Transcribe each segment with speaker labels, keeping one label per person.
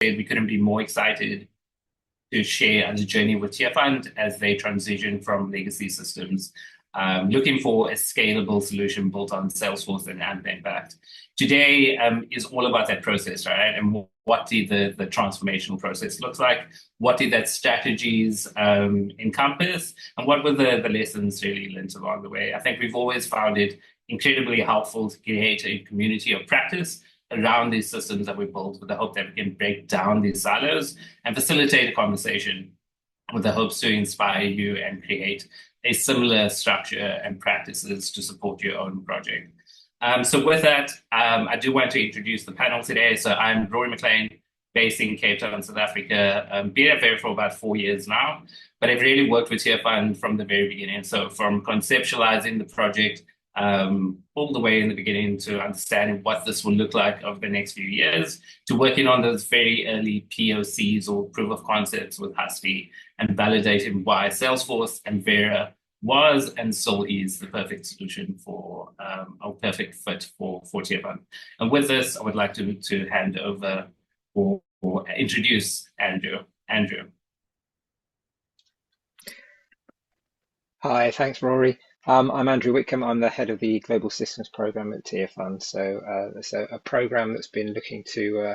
Speaker 1: we couldn't be more excited to share the journey with Tearfund as they transition from legacy systems, looking for a scalable solution built on Salesforce and Impact. Today is all about that process, right? And what did the transformational process look like? What did that strategies encompass? And what were the lessons really learned along the way? I think we've always found it incredibly helpful to create a community of practice around these systems that we build with the hope that we can break down these silos and facilitate a conversation with the hopes to inspire you and create a similar structure and practices to support your own project. So with that, I do want to introduce the panel today. So I'm Rory McLean, based in Cape Town, South Africa. Been at Vera for about 4 years now, but I've really worked with Tearfund from the very beginning. So from conceptualizing the project all the way in the beginning to understanding what this will look like over the next few years, to working on those very early POCs or proof of concepts with Hasti and validating why Salesforce and Vera was and still is the perfect solution for or perfect fit for Tearfund. And with this, I would like to hand over or introduce Andrew. Andrew.
Speaker 2: Hi, thanks, Rory. I'm Andrew Whitcombe. I'm the head of the Global Systems Program at Tearfund. So it's a program that's been looking to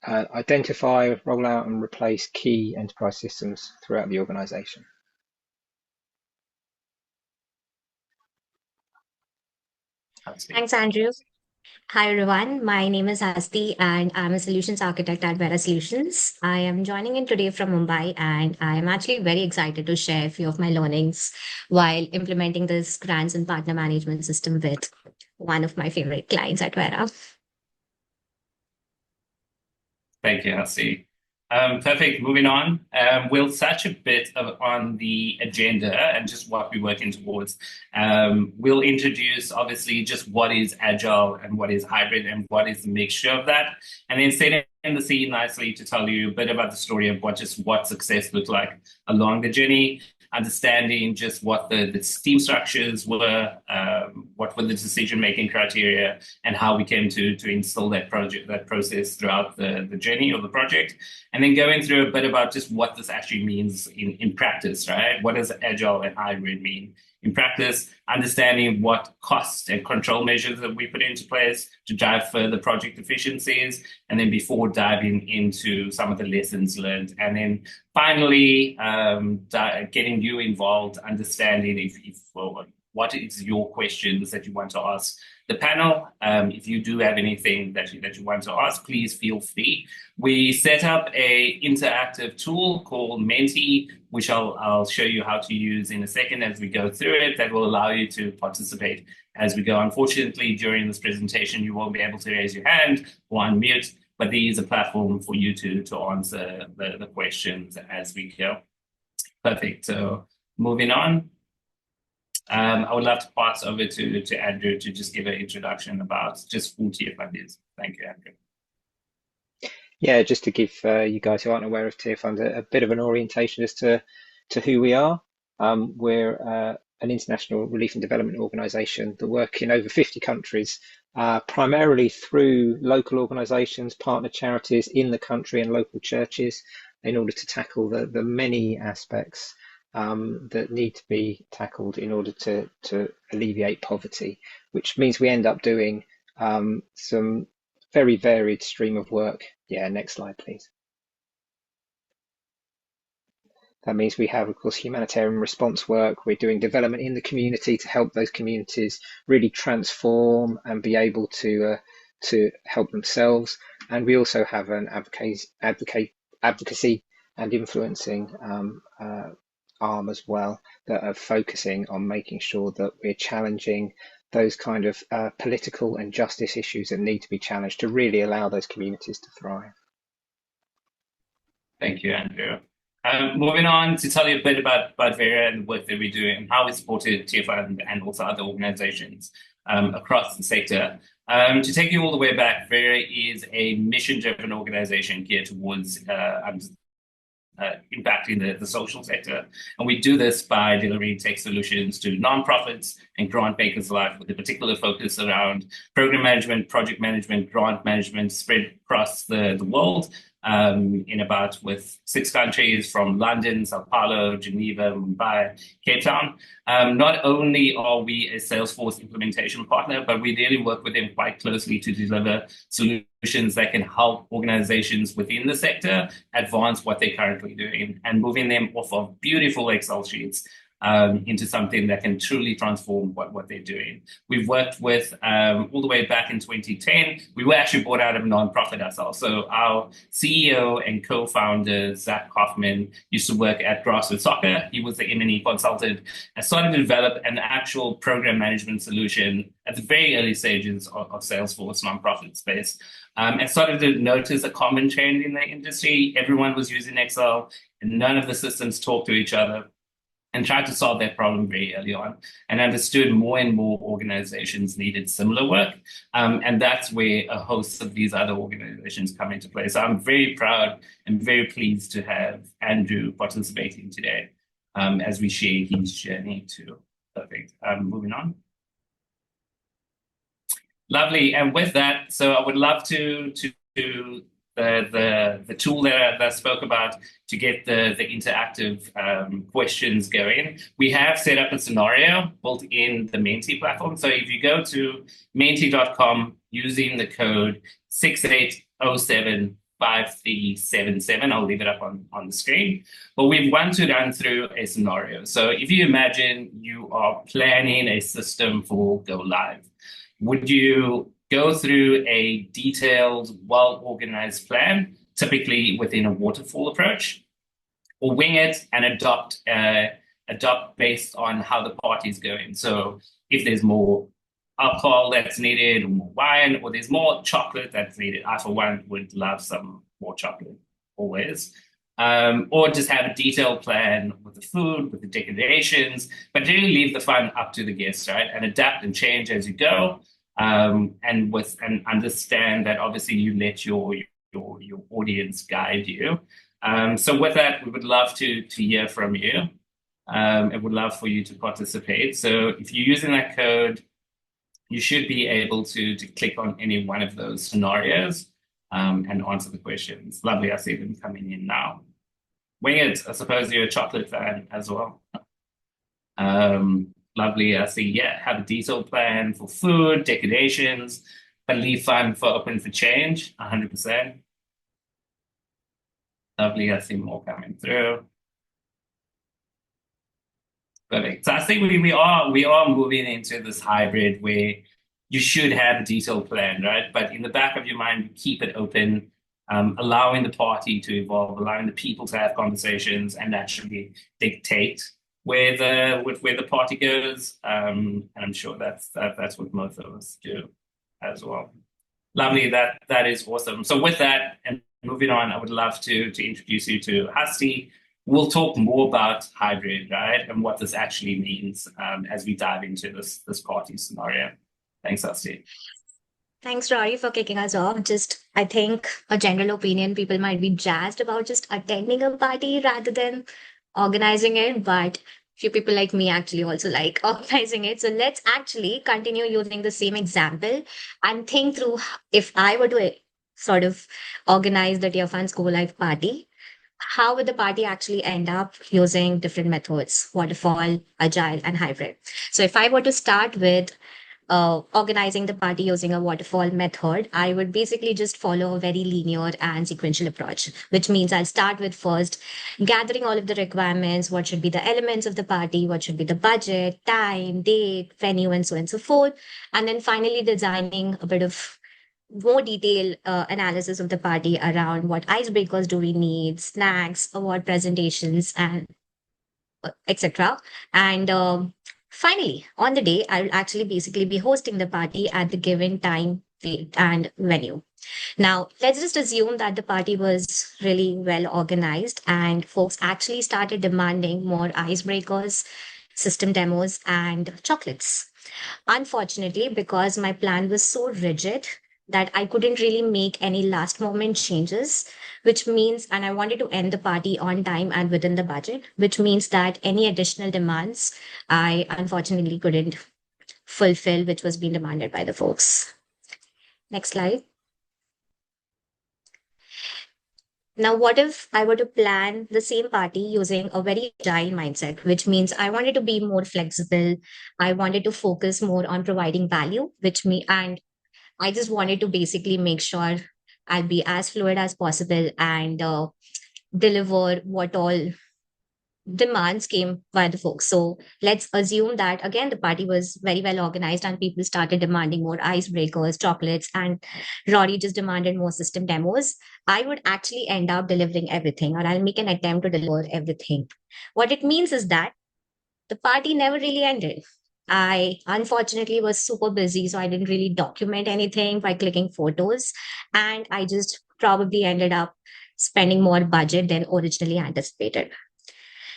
Speaker 2: identify, roll out, and replace key enterprise systems throughout the organization.
Speaker 3: Thanks, Andrew. Hi, everyone. My name is Hasti, and I'm a solutions architect at Vera Solutions. I am joining in today from Mumbai, and I am actually very excited to share a few of my learnings while implementing this grants and partner management system with one of my favorite clients at Vera.
Speaker 1: Thank you, Hasti. Perfect. Moving on. We'll touch a bit on the agenda and just what we're working towards. We'll introduce, obviously, just what is agile and what is hybrid and what is the mixture of that. And then set in the scene nicely to tell you a bit about the story of what success looked like along the journey, understanding just what the team structures were, what were the decision-making criteria, and how we came to instill that process throughout the journey of the project. And then going through a bit about just what this actually means in practice, right? What does agile and hybrid mean? In practice, understanding what cost and control measures that we put into place to drive further project efficiencies, and then before diving into some of the lessons learned. And then finally, getting you involved, understanding what is your questions that you want to ask the panel. If you do have anything that you want to ask, please feel free. We set up a interactive tool called Menti, which I'll show you how to use in a second as we go through it, that will allow you to participate as we go. Unfortunately, during this presentation, you won't be able to raise your hand or unmute, but there is a platform for you to answer the questions as we go. Perfect. So moving on. I would love to pass over to Andrew to just give an introduction about just who Tearfund is. Thank you, Andrew.
Speaker 2: Yeah, just to give you guys who aren't aware of Tearfund a bit of an orientation as to who we are. We're an international relief and development organisation that work in over 50 countries, primarily through local organisations, partner charities in the country and local churches, in order to tackle the many aspects that need to be tackled in order to alleviate poverty, which means we end up doing some very varied stream of work. Yeah, next slide, please. That means we have, of course, humanitarian response work. We're doing development in the community to help those communities really transform and be able to help themselves. And we also have an advocacy and influencing arm as well, that are focusing on making sure that we're challenging those kind of political and justice issues that need to be challenged to really allow those communities to thrive.
Speaker 1: Thank you, Andrew. Moving on to tell you a bit about Vera and the work that we do and how we supported Tearfund and also other organizations across the sector. To take you all the way back, Vera is a mission-driven organization geared towards impacting the social sector. And we do this by delivering tech solutions to nonprofits and grant makers alike, with a particular focus around program management, project management, grant management spread across the world. With 6 countries, from London, Sao Paulo, Geneva, Mumbai, Cape Town. Not only are we a Salesforce implementation partner, but we really work with them quite closely to deliver solutions that can help organizations within the sector advance what they're currently doing, and moving them off of beautiful Excel sheets into something that can truly transform what they're doing. We've worked with, all the way back in 2010, we were actually bought out of a nonprofit ourselves. So our CEO and co-founder, Zach Hoffman, used to work at Grassroots Soccer. He was the M&E consultant and started to develop an actual program management solution at the very early stages of Salesforce nonprofit space. And started to notice a common trend in the industry. Everyone was using Excel and none of the systems talked to each other, and tried to solve that problem very early on, and understood more and more organizations needed similar work. And that's where a host of these other organizations come into play. So I'm very proud and very pleased to have Andrew participating today as we share his journey too. Perfect. Moving on. Lovely. And with that, so I would love to the tool that I spoke about to get the interactive questions going. We have set up a scenario built in the Menti platform. So if you go to menti.com using the code 68075377, I'll leave it up on the screen. But we want to run through a scenario. So if you imagine you are planning a system for go live, would you go through a detailed, well-organized plan, typically within a waterfall approach, or wing it and adopt based on how the party's going? So if there's more alcohol that's needed, or more wine, or there's more chocolate that's needed, I, for one, would love some more chocolate, always. Or just have a detailed plan with the food, with the decorations, but really leave the fun up to the guests, right? And adapt and change as you go. And understand that obviously you let your audience guide you. So with that, we would love to hear from you. And would love for you to participate. So if you're using that code, you should be able to click on any one of those scenarios and answer the questions. Lovely, I see them coming in now. Wing it, I suppose you're a chocolate fan as well. Lovely, I see, yeah, have a detailed plan for food, decorations, but leave fun for open for change, 100%. Lovely, I see more coming through. Perfect. So I think we are moving into this hybrid where you should have a detailed plan, right? But in the back of your mind, keep it open, allowing the party to evolve, allowing the people to have conversations and actually dictate where the party goes, and I'm sure that's what most of us do as well. Lovely, that is awesome. So with that, and moving on, I would love to introduce you to Hasti. We'll talk more about hybrid, right, and what this actually means as we dive into this party scenario. Thanks, Hasti.
Speaker 3: Thanks, Rory, for kicking us off. I think a general opinion, people might be jazzed about just attending a party rather than organizing it, but few people like me actually also like organizing it. So let's actually continue using the same example and think through, if I were to sort of organize the Tearfund School Life party, how would the party actually end up using different methods, waterfall, agile, and hybrid? So if I were to start with organizing the party using a waterfall method, I would basically just follow a very linear and sequential approach, which means I'll start with first gathering all of the requirements, what should be the elements of the party, what should be the budget, time, date, venue, and so on and so forth. And then finally designing a bit of more detailed analysis of the party around what icebreakers do we need, snacks, award presentations, and etc. And finally, on the day, I will actually basically be hosting the party at the given time, date, and venue. Now, let's just assume that the party was really well organized and folks actually started demanding more icebreakers, system demos, and chocolates. Unfortunately, because my plan was so rigid, that I couldn't really make any last moment changes, which means, and I wanted to end the party on time and within the budget, which means that any additional demands I unfortunately couldn't fulfill, which was being demanded by the folks. Next slide. Now, what if I were to plan the same party using a very agile mindset, which means I wanted to be more flexible. I wanted to focus more on providing value, and I just wanted to basically make sure I'll be as fluid as possible and deliver what all demands came by the folks. So let's assume that again the party was very well organized and people started demanding more icebreakers, chocolates, and Rory just demanded more system demos. I would actually end up delivering everything, or I'll make an attempt to deliver everything. What it means is that the party never really ended. I unfortunately was super busy, so I didn't really document anything by clicking photos, and I just probably ended up spending more budget than originally anticipated.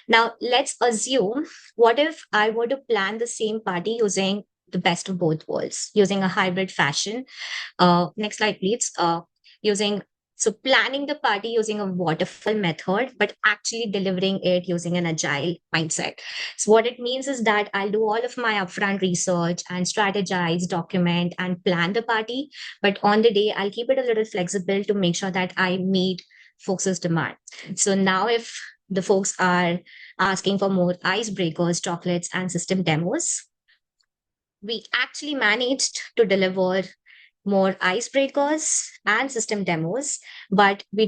Speaker 3: Now, let's assume what if I were to plan the same party using the best of both worlds, using a hybrid fashion. Next slide, please. Planning the party using a waterfall method, but actually delivering it using an agile mindset. So what it means is that I'll do all of my upfront research and strategize, document, and plan the party. But on the day, I'll keep it a little flexible to make sure that I meet folks' demand. So now if the folks are asking for more icebreakers, chocolates, and system demos, we actually managed to deliver more icebreakers and system demos, but we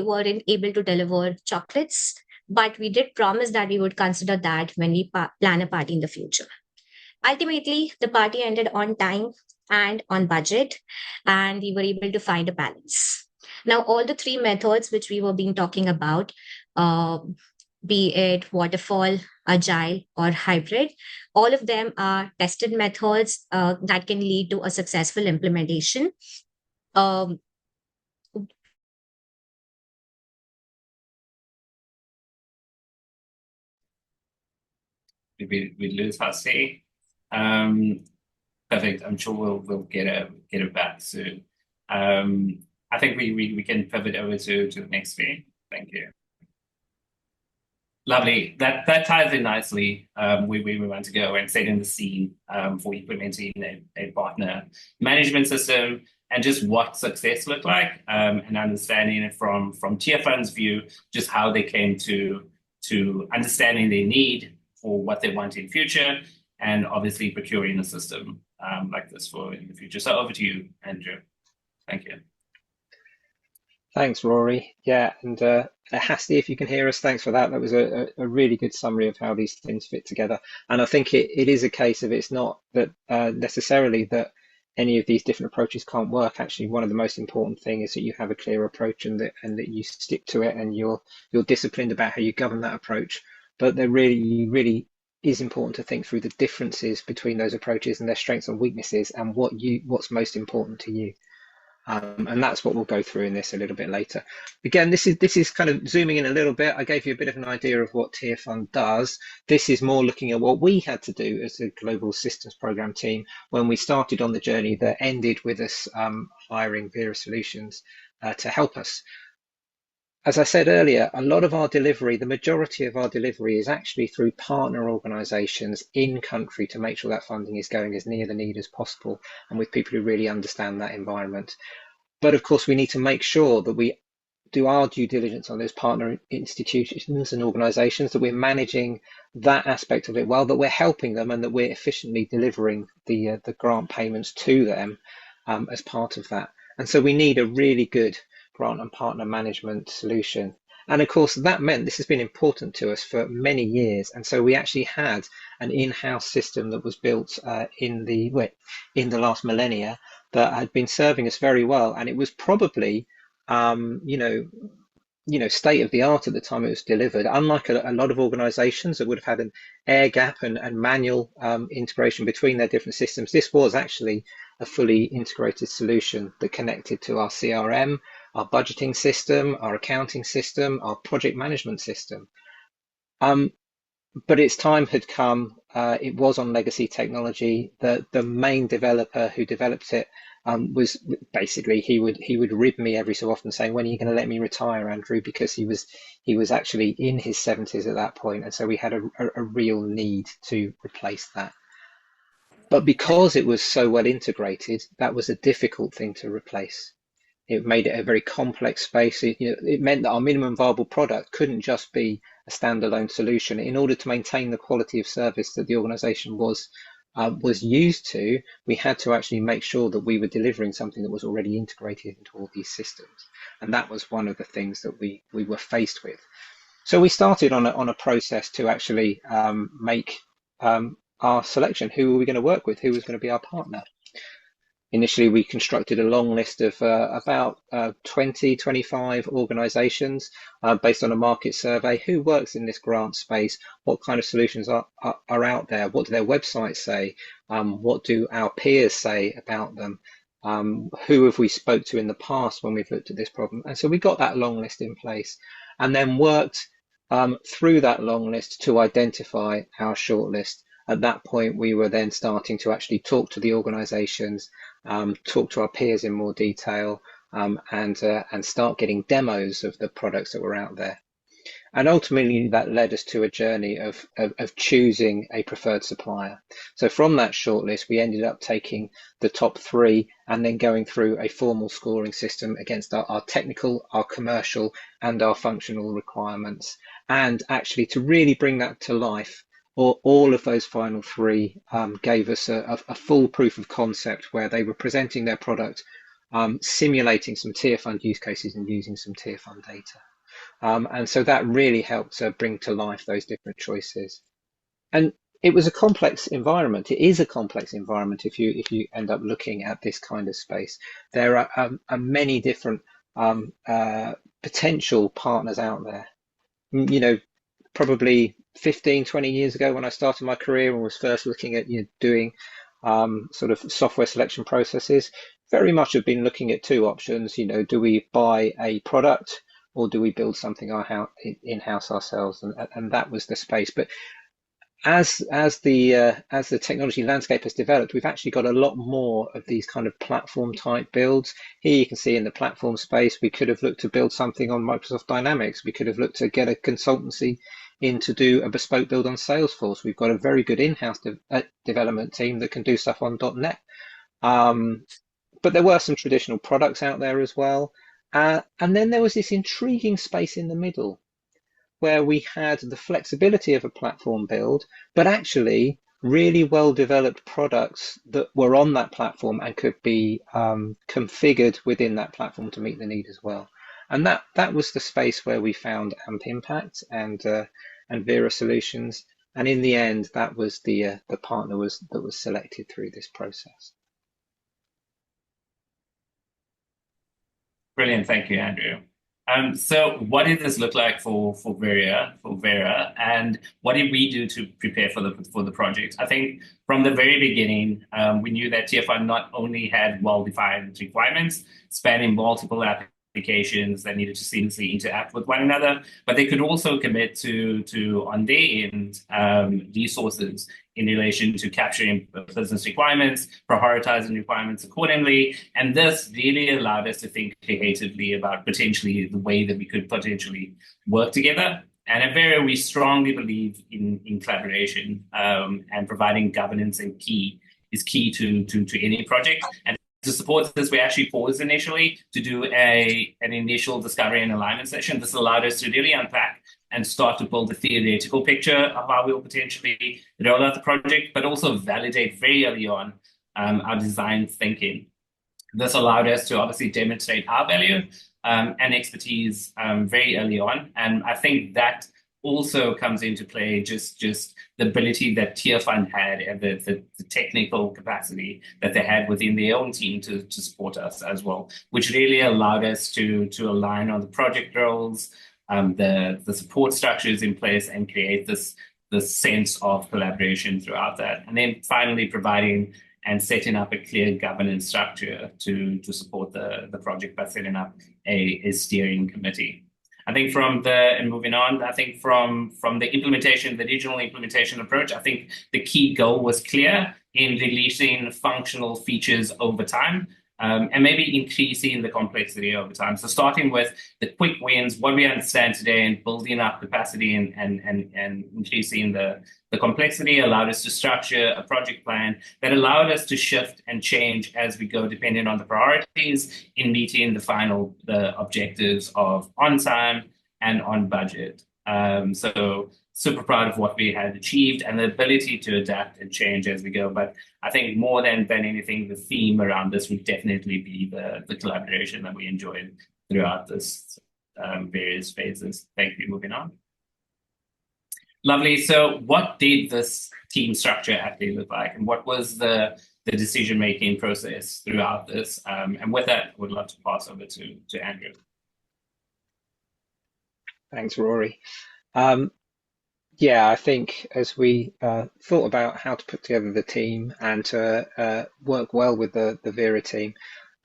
Speaker 3: weren't able to deliver chocolates. But we did promise that we would consider that when we plan a party in the future. Ultimately, the party ended on time and on budget, and we were able to find a balance. Now, all the three methods which we were being talking about, uh, be it waterfall, agile, or hybrid, all of them are tested methods that can lead to a successful implementation. Um,
Speaker 1: We lose Hasti. Perfect. I'm sure we'll get it back soon. I think we can pivot over to the next thing. Thank you. Lovely. That ties in nicely. We want to go and setting the scene for implementing a partner management system and just what success looked like, and understanding it from Tearfund's view, just how they came to understanding their need for what they want in future, and obviously procuring a system like this for in the future. So over to you, Andrew. Thank you.
Speaker 2: Thanks, Rory. Yeah, and Hasti, if you can hear us, thanks for that. That was a really good summary of how these things fit together. And I think it is a case of it's not that necessarily that any of these different approaches can't work. Actually, one of the most important things is that you have a clear approach and that you stick to it and you're disciplined about how you govern that approach. But there really is important to think through the differences between those approaches and their strengths and weaknesses and what's most important to you. And that's what we'll go through in this a little bit later. Again, this is kind of zooming in a little bit. I gave you a bit of an idea of what Tearfund does. This is more looking at what we had to do as a global systems program team when we started on the journey that ended with us hiring Vera Solutions to help us. As I said earlier, a lot of our delivery, the majority of our delivery is actually through partner organisations in country to make sure that funding is going as near the need as possible and with people who really understand that environment. But of course, we need to make sure that we do our due diligence on those partner institutions and organisations, that we're managing that aspect of it well, that we're helping them and that we're efficiently delivering the grant payments to them as part of that. And so we need a really good grant and partner management solution. And of course, that meant this has been important to us for many years. And so we actually had an in-house system that was built in the last millennia that had been serving us very well. And it was probably, state of the art at the time it was delivered. Unlike a lot of organizations that would have had an air gap and manual integration between their different systems, this was actually a fully integrated solution that connected to our CRM, our budgeting system, our accounting system, our project management system. But its time had come. It was on legacy technology. The main developer who developed it was basically he would rib me every so often saying, "When are you going to let me retire, Andrew?" Because he was actually in his 70s at that point, and so we had a real need to replace that. But because it was so well integrated, that was a difficult thing to replace. It made it a very complex space. It meant that our minimum viable product couldn't just be a standalone solution. In order to maintain the quality of service that the organization was used to, we had to actually make sure that we were delivering something that was already integrated into all these systems. And that was one of the things that we were faced with. So we started on a process to actually make our selection. Who were we going to work with? Who was going to be our partner? Initially, we constructed a long list of about 20, 25 organizations based on a market survey. Who works in this grant space? What kind of solutions are out there? What do their websites say? What do our peers say about them? Who have we spoke to in the past when we've looked at this problem? And so we got that long list in place and then worked through that long list to identify our shortlist. At that point, we were then starting to actually talk to the organizations, talk to our peers in more detail, and start getting demos of the products that were out there. And ultimately, that led us to a journey of choosing a preferred supplier. So from that shortlist, we ended up taking the top 3 and then going through a formal scoring system against our technical, our commercial, and our functional requirements. And actually, to really bring that to life, all of those final 3 gave us a full proof of concept where they were presenting their product, simulating some Tearfund use cases and using some Tearfund data. And so that really helped bring to life those different choices. And it was a complex environment. It is a complex environment if you end up looking at this kind of space. There are many different potential partners out there. Probably 15, 20 years ago when I started my career and was first looking at doing sort of software selection processes, very much have been looking at 2 options. Do we buy a product or do we build something in-house ourselves? And that was the space. But as the technology landscape has developed, we've actually got a lot more of these kind of platform type builds. Here you can see in the platform space, we could have looked to build something on Microsoft Dynamics. We could have looked to get a consultancy in to do a bespoke build on Salesforce. We've got a very good in-house development team that can do stuff on .NET. But there were some traditional products out there as well. And then there was this intriguing space in the middle where we had the flexibility of a platform build, but actually really well-developed products that were on that platform and could be configured within that platform to meet the need as well. And that was the space where we found AMP Impact and Vera Solutions. And in the end, that was the partner that was selected through this process.
Speaker 1: Brilliant, thank you, Andrew. So what did this look like for Vera, and what did we do to prepare for the project? I think from the very beginning, we knew that Tearfund not only had well-defined requirements spanning multiple applications that needed to seamlessly interact with one another, but they could also commit to on their end, resources in relation to capturing business requirements, prioritizing requirements accordingly. And this really allowed us to think creatively about potentially the way that we could potentially work together. And at Vera, we strongly believe in collaboration, and providing governance is key to any project. And to support this, we actually paused initially to do an initial discovery and alignment session. This allowed us to really unpack and start to build a theoretical picture of how we will potentially roll out the project, but also validate very early on our design thinking. This allowed us to obviously demonstrate our value and expertise very early on. And I think that also comes into play just the ability that Tearfund had and the technical capacity that they had within their own team to support us as well, which really allowed us to align on the project roles, the support structures in place, and create this sense of collaboration throughout that. And then finally providing and setting up a clear governance structure to support the project by setting up a steering committee. I think moving on, I think from the implementation, the digital implementation approach, I think the key goal was clear in releasing functional features over time. and maybe increasing the complexity over time. So starting with the quick wins, what we understand today, and building up capacity and increasing the complexity allowed us to structure a project plan that allowed us to shift and change as we go, depending on the priorities in meeting the objectives of on time and on budget. So super proud of what we had achieved and the ability to adapt and change as we go. But I think more than anything, the theme around this would definitely be the collaboration that we enjoyed throughout this various phases. Thank you. Moving on. Lovely. So what did this team structure actually look like, and what was the decision-making process throughout this? And with that, I would love to pass over to Andrew.
Speaker 2: Thanks, Rory. Yeah, I think as we thought about how to put together the team and to work well with the Vera team,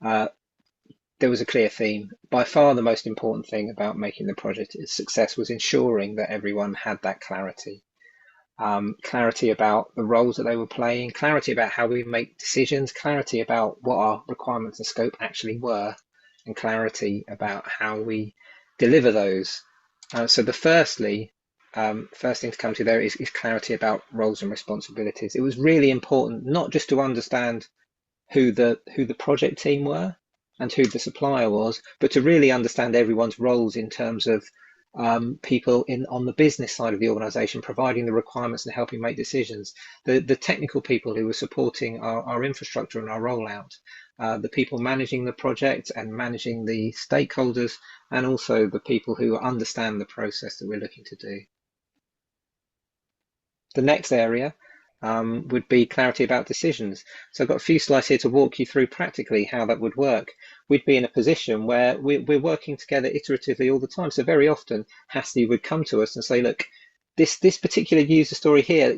Speaker 2: there was a clear theme. By far the most important thing about making the project a success was ensuring that everyone had that clarity. Clarity about the roles that they were playing, clarity about how we make decisions, clarity about what our requirements and scope actually were, and clarity about how we deliver those. So the first thing to come to there is clarity about roles and responsibilities. It was really important not just to understand who the project team were and who the supplier was, but to really understand everyone's roles in terms of people on the business side of the organization, providing the requirements and helping make decisions, the technical people who were supporting our infrastructure and our rollout, the people managing the project and managing the stakeholders, and also the people who understand the process that we're looking to do. The next area would be clarity about decisions. So I've got a few slides here to walk you through practically how that would work. We'd be in a position where we're working together iteratively all the time. So very often Hasti would come to us and say, look, this particular user story here,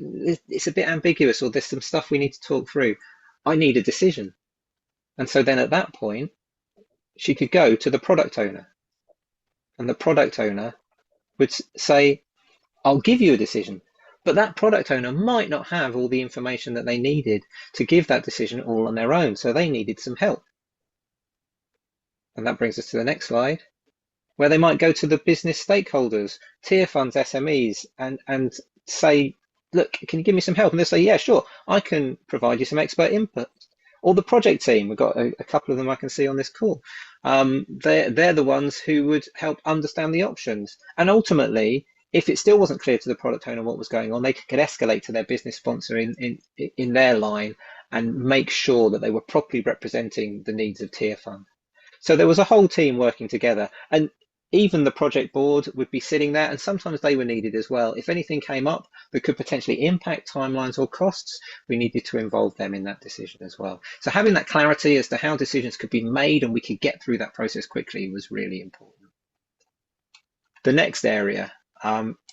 Speaker 2: it's a bit ambiguous, or there's some stuff we need to talk through. I need a decision. And so then at that point, she could go to the product owner, and the product owner would say, I'll give you a decision. But that product owner might not have all the information that they needed to give that decision all on their own. So they needed some help. And that brings us to the next slide, where they might go to the business stakeholders, Tearfunds, SMEs, and say, look, can you give me some help? And they'll say, yeah, sure, I can provide you some expert input. Or the project team, we've got a couple of them I can see on this call. They're the ones who would help understand the options. And ultimately, if it still wasn't clear to the product owner what was going on, they could escalate to their business sponsor in their line and make sure that they were properly representing the needs of Tearfund. So there was a whole team working together, and even the project board would be sitting there, and sometimes they were needed as well. If anything came up that could potentially impact timelines or costs, we needed to involve them in that decision as well. So having that clarity as to how decisions could be made and we could get through that process quickly was really important. The next area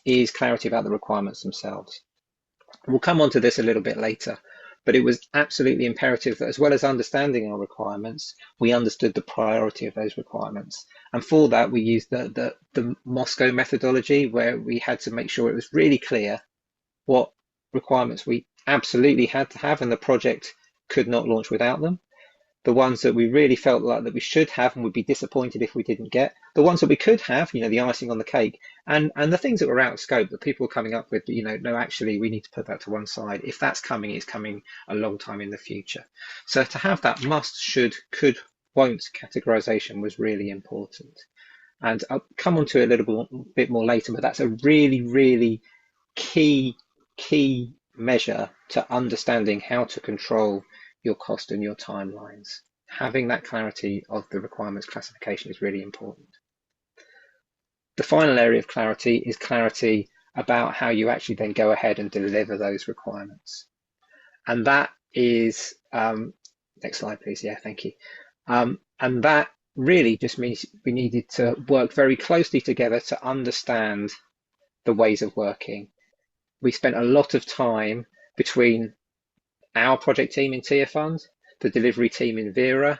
Speaker 2: is clarity about the requirements themselves. We'll come on to this a little bit later, but it was absolutely imperative that as well as understanding our requirements, we understood the priority of those requirements. And for that, we used the Moscow methodology, where we had to make sure it was really clear what requirements we absolutely had to have and the project could not launch without them. The ones that we really felt like that we should have and would be disappointed if we didn't get, the ones that we could have, the icing on the cake, and the things that were out of scope that people were coming up with, but no, actually we need to put that to one side. If that's coming, it's coming a long time in the future. So to have that must, should, could, won't categorization was really important. And I'll come on to it a little bit more later, but that's a really, really key measure to understanding how to control your cost and your timelines. Having that clarity of the requirements classification is really important. The final area of clarity is clarity about how you actually then go ahead and deliver those requirements. And that is, next slide, please. Yeah, thank you. And that really just means we needed to work very closely together to understand the ways of working. We spent a lot of time between our project team in Tearfund, the delivery team in Vera,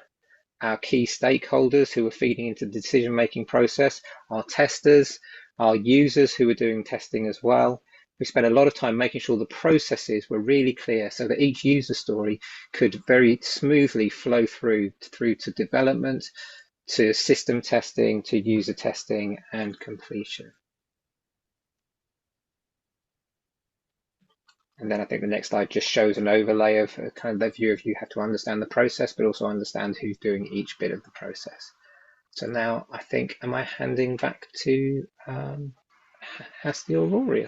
Speaker 2: our key stakeholders who were feeding into the decision-making process, our testers, our users who were doing testing as well, We spent a lot of time making sure the processes were really clear so that each user story could very smoothly flow through to development, to system testing, to user testing and completion. And then I think the next slide just shows an overlay of kind of the view of you have to understand the process, but also understand who's doing each bit of the process. So now I think, am I handing back to Hasti or Rory?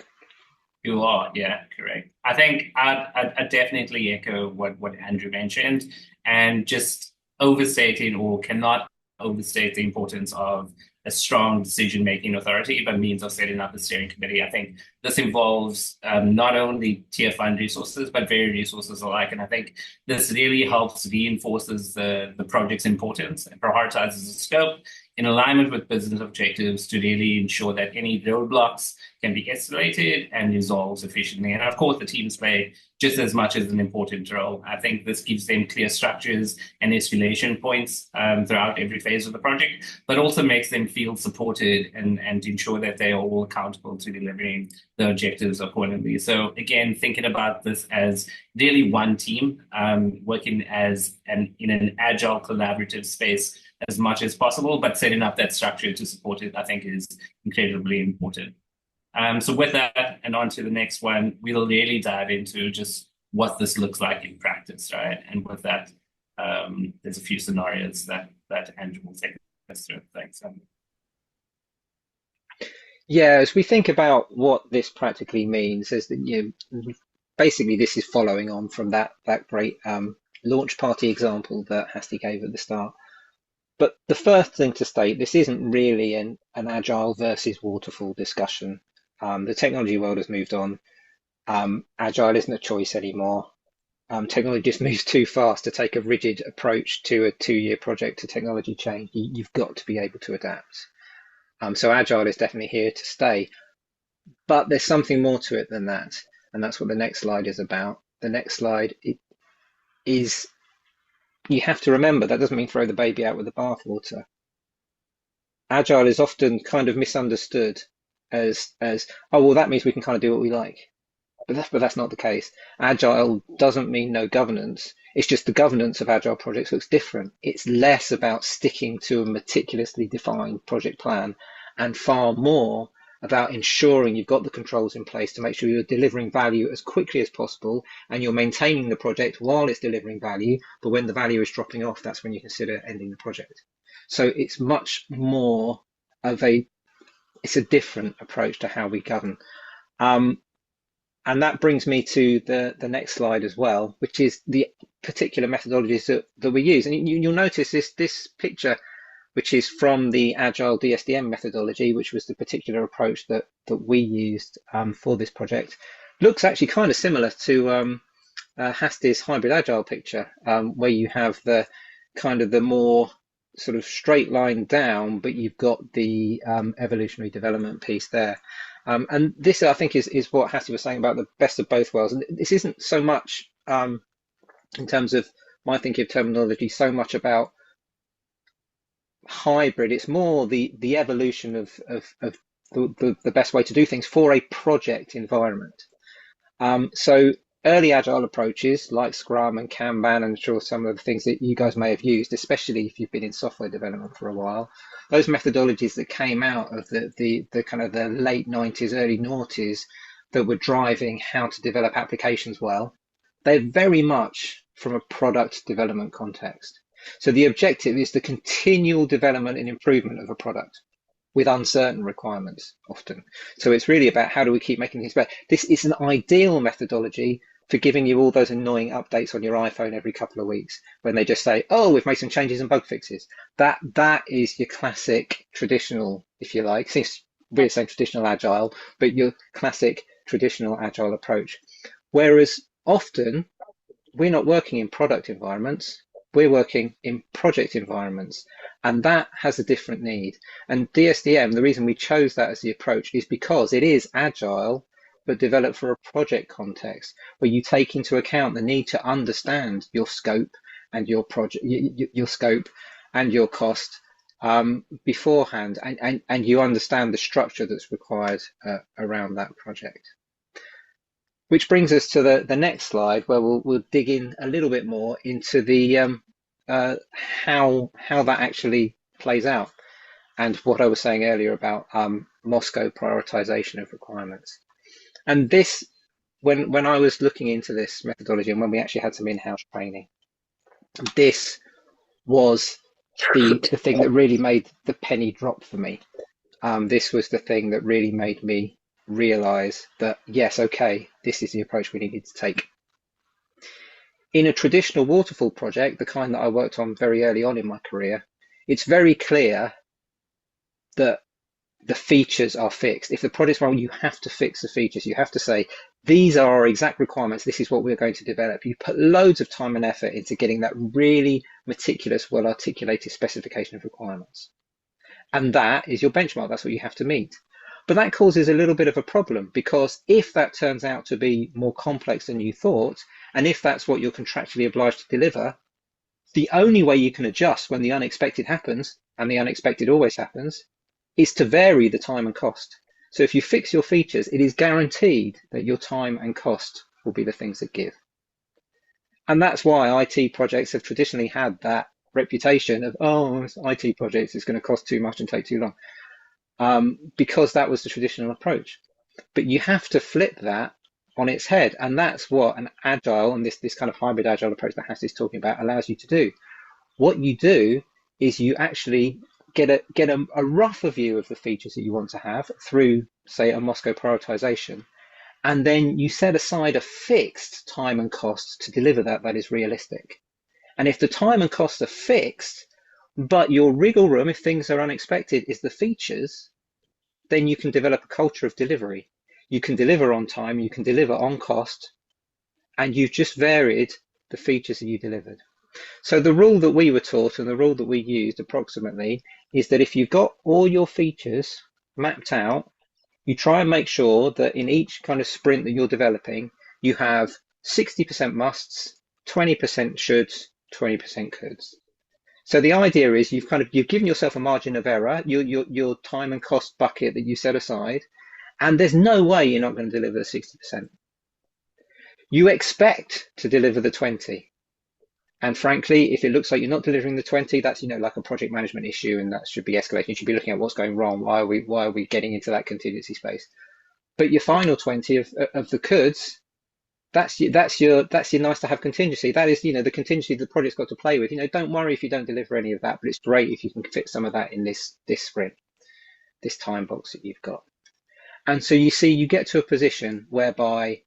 Speaker 1: You are, yeah, correct. I think I definitely echo what Andrew mentioned, and just overstating or cannot overstate the importance of a strong decision-making authority by means of setting up the steering committee. I think this involves not only Tearfund resources, but various resources alike. And I think this really helps reinforces the project's importance and prioritizes the scope in alignment with business objectives to really ensure that any roadblocks can be escalated and resolved efficiently. And of course, the teams play just as much as an important role. I think this gives them clear structures and escalation points throughout every phase of the project, but also makes them feel supported and ensure that they are all accountable to delivering the objectives accordingly. So again, thinking about this as really one team working in an agile collaborative space as much as possible, but setting up that structure to support it, I think is incredibly important. So with that, and on to the next one, we'll really dive into just what this looks like in practice, right? And with that, there's a few scenarios that Andrew will take us through. Thanks, Andrew.
Speaker 2: Yeah, as we think about what this practically means, is that basically this is following on from that great launch party example that Hasti gave at the start. But the first thing to state, this isn't really an agile versus waterfall discussion. The technology world has moved on. Agile isn't a choice anymore. Technology just moves too fast to take a rigid approach to a 2-year project to technology change. You've got to be able to adapt. So agile is definitely here to stay. But there's something more to it than that. And that's what the next slide is about. The next slide is, you have to remember, that doesn't mean throw the baby out with the bathwater. Agile is often kind of misunderstood as oh, well, that means we can kind of do what we like. But that's not the case. Agile doesn't mean no governance. It's just the governance of agile projects looks different. It's less about sticking to a meticulously defined project plan and far more about ensuring you've got the controls in place to make sure you're delivering value as quickly as possible and you're maintaining the project while it's delivering value. But when the value is dropping off, that's when you consider ending the project. So it's much more of it's a different approach to how we govern. And that brings me to the next slide as well, which is the particular methodologies that we use. And you'll notice this picture, which is from the Agile DSDM methodology, which was the particular approach that we used for this project, looks actually kind of similar to Hasti's hybrid agile picture, where you have the kind of the more sort of straight line down, but you've got the evolutionary development piece there. And this, I think, is what Hasti was saying about the best of both worlds. And this isn't so much, in terms of my thinking of terminology, so much about hybrid. It's more the evolution of the best way to do things for a project environment. So early agile approaches like Scrum and Kanban, and I'm sure some of the things that you guys may have used, especially if you've been in software development for a while, those methodologies that came out of the kind of the late 90s, early noughties that were driving how to develop applications well, they're very much from a product development context. So the objective is the continual development and improvement of a product with uncertain requirements often. So it's really about how do we keep making things better. This is an ideal methodology for giving you all those annoying updates on your iPhone every couple of weeks when they just say, oh, we've made some changes and bug fixes. That is your classic traditional, if you like, since we're saying traditional agile, but your classic traditional agile approach. Whereas often we're not working in product environments, we're working in project environments, and that has a different need. And DSDM, the reason we chose that as the approach is because it is agile, but developed for a project context where you take into account the need to understand your scope and your project, your scope and your cost beforehand, and you understand the structure that's required around that project. Which brings us to the next slide, where we'll dig in a little bit more into the how that actually plays out, and what I was saying earlier about Moscow prioritization of requirements. And this, when I was looking into this methodology, and when we actually had some in-house training, this was the thing that really made the penny drop for me. This was the thing that really made me realize that, yes, okay, this is the approach we needed to take. In a traditional waterfall project, the kind that I worked on very early on in my career, it's very clear that the features are fixed. If the project's wrong, you have to fix the features. You have to say, these are our exact requirements. This is what we're going to develop. You put loads of time and effort into getting that really meticulous, well-articulated specification of requirements. And that is your benchmark. That's what you have to meet. But that causes a little bit of a problem, because if that turns out to be more complex than you thought, and if that's what you're contractually obliged to deliver, the only way you can adjust when the unexpected happens, and the unexpected always happens, is to vary the time and cost. So if you fix your features, it is guaranteed that your time and cost will be the things that give. And that's why IT projects have traditionally had that reputation of, oh, IT projects, it's going to cost too much and take too long, because that was the traditional approach. But you have to flip that on its head, and that's what an agile and this kind of hybrid agile approach that Hasti is talking about allows you to do. What you do is you actually get a rougher view of the features that you want to have through, say, a Moscow prioritization, and then you set aside a fixed time and cost to deliver that is realistic. And if the time and costs are fixed, but your wriggle room, if things are unexpected, is the features, then you can develop a culture of delivery. You can deliver on time, you can deliver on cost, and you've just varied the features that you delivered. So the rule that we were taught, and the rule that we used approximately, is that if you've got all your features mapped out, you try and make sure that in each kind of sprint that you're developing, you have 60% musts, 20% shoulds, 20% coulds. So the idea is you've given yourself a margin of error, your time and cost bucket that you set aside, and there's no way you're not going to deliver the 60%. You expect to deliver the 20. And frankly, if it looks like you're not delivering the 20, that's, like a project management issue, and that should be escalating. You should be looking at what's going wrong. Why are we getting into that contingency space? But your final 20 of the coulds, that's your nice to have contingency. That is, the contingency the project's got to play with. Don't worry if you don't deliver any of that, but it's great if you can fit some of that in this sprint, this time box that you've got. And so you get to a position whereby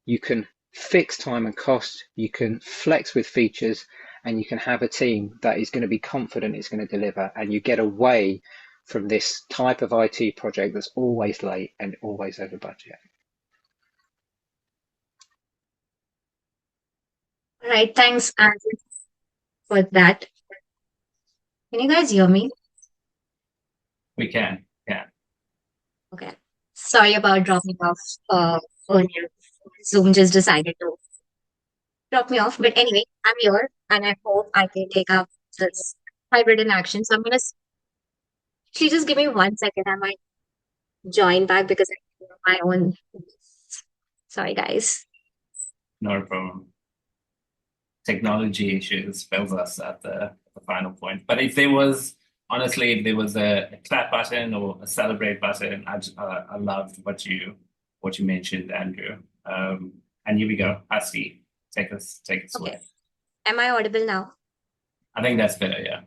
Speaker 2: you can fix time and cost, you can flex with features, and you can have a team that is going to be confident it's going to deliver, and you get away from this type of IT project that's always late and always over budget.
Speaker 3: All right, thanks, Andrew, for that. Can you guys hear me?
Speaker 1: We can, yeah.
Speaker 3: Okay. Sorry about dropping off earlier. Zoom just decided to drop me off. But anyway, I'm here and I hope I can take up this hybrid in action. So I'm going to, she just give me 1 second. I might join back because I have my own. Sorry, guys.
Speaker 1: No problem. Technology issues fails us at the final point. But if there was, honestly, if there was a clap button or a celebrate button, I loved what you mentioned, Andrew. And here we go. Hasti, take us away.
Speaker 3: Okay. Am I audible now?
Speaker 1: I think that's better, yeah.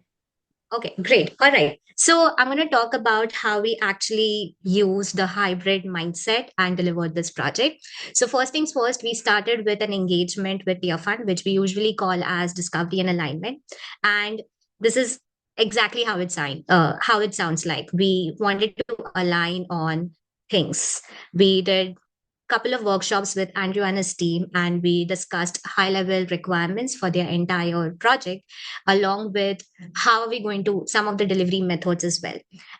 Speaker 3: Okay, great. All right. So I'm going to talk about how we actually use the hybrid mindset and delivered this project. So first things first, we started with an engagement with Tearfund, which we usually call as discovery and alignment. And this is exactly how it sounds like. We wanted to align on things. We did couple of workshops with Andrew and his team, and we discussed high-level requirements for their entire project, along with how are we going to some of the delivery methods as well.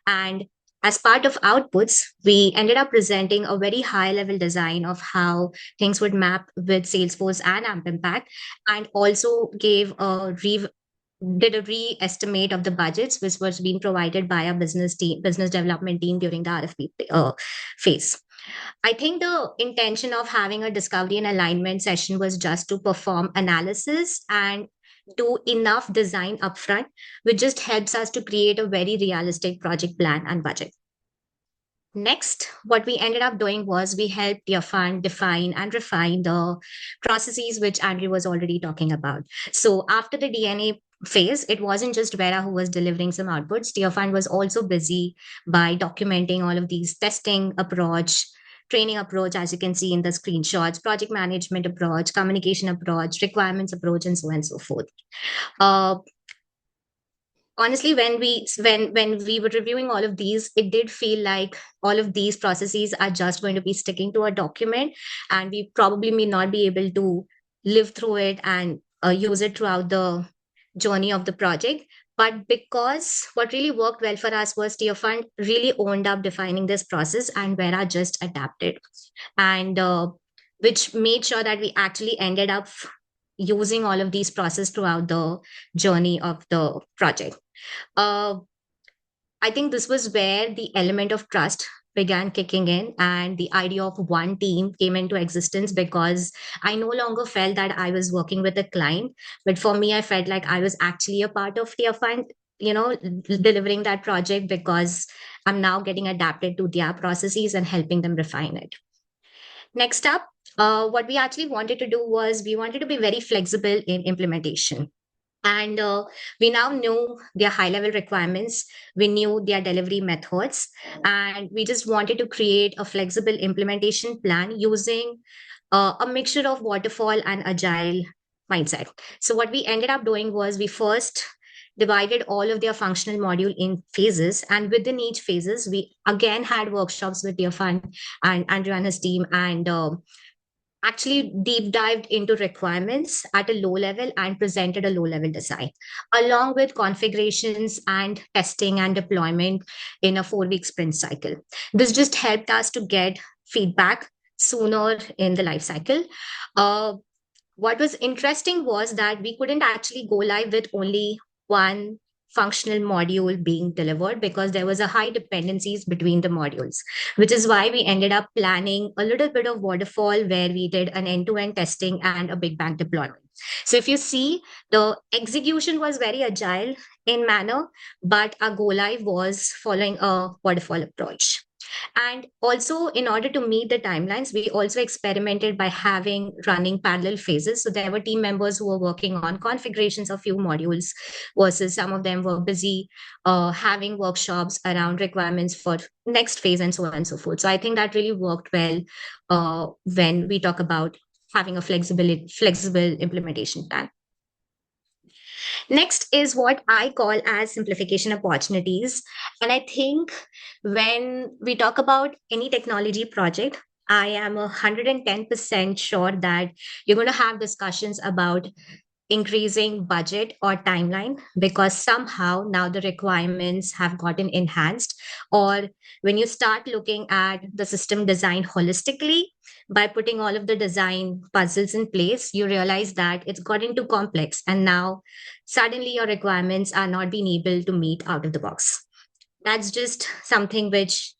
Speaker 3: And as part of outputs, we ended up presenting a very high-level design of how things would map with Salesforce and AMP Impact, and also did a re-estimate of the budgets, which was being provided by our business development team during the RFP phase. I think the intention of having a discovery and alignment session was just to perform analysis and do enough design upfront, which just helps us to create a very realistic project plan and budget. Next, what we ended up doing was we helped Tearfund define and refine the processes which Andrew was already talking about. So after the DNA phase, it wasn't just Vera who was delivering some outputs. Tearfund was also busy by documenting all of these testing approach, training approach, as you can see in the screenshots, project management approach, communication approach, requirements approach, and so on and so forth. Honestly, when we were reviewing all of these, it did feel like all of these processes are just going to be sticking to a document, and we probably may not be able to live through it and use it throughout the journey of the project. But because what really worked well for us was Tearfund really owned up defining this process, and Vera just adapted, and which made sure that we actually ended up using all of these processes throughout the journey of the project. uh, I think this was where the element of trust began kicking in, and the idea of one team came into existence because I no longer felt that I was working with a client, but for me, I felt like I was actually a part of their fund, delivering that project because I'm now getting adapted to their processes and helping them refine it. Next up, what we actually wanted to do was we wanted to be very flexible in implementation. And we now knew their high level requirements, we knew their delivery methods, and we just wanted to create a flexible implementation plan using a mixture of waterfall and agile mindset. So, what we ended up doing was we first divided all of their functional module in phases, and within each phases we again had workshops with their fund and Andrew and his team, and actually deep dived into requirements at a low level and presented a low level design along with configurations and testing and deployment in a 4 week sprint cycle. This just helped us to get feedback sooner in the life cycle. uh, what was interesting was that we couldn't actually go live with only one functional module being delivered because there was a high dependencies between the modules, which is why we ended up planning a little bit of waterfall where we did an end-to-end testing and a big bang deployment. So if you see, the execution was very agile in manner, but our go live was following a waterfall approach. And also, in order to meet the timelines, we also experimented by having running parallel phases. So there were team members who were working on configurations of few modules, versus some of them were busy having workshops around requirements for next phase and so on and so forth. So I think that really worked well when we talk about having a flexible implementation plan. Next is what I call as simplification opportunities. And I think when we talk about any technology project, I am 110% sure that you're going to have discussions about increasing budget or timeline because somehow now the requirements have gotten enhanced. Or when you start looking at the system design holistically, by putting all of the design puzzles in place, you realize that it's gotten too complex. And now suddenly your requirements are not being able to meet out of the box. That's just something which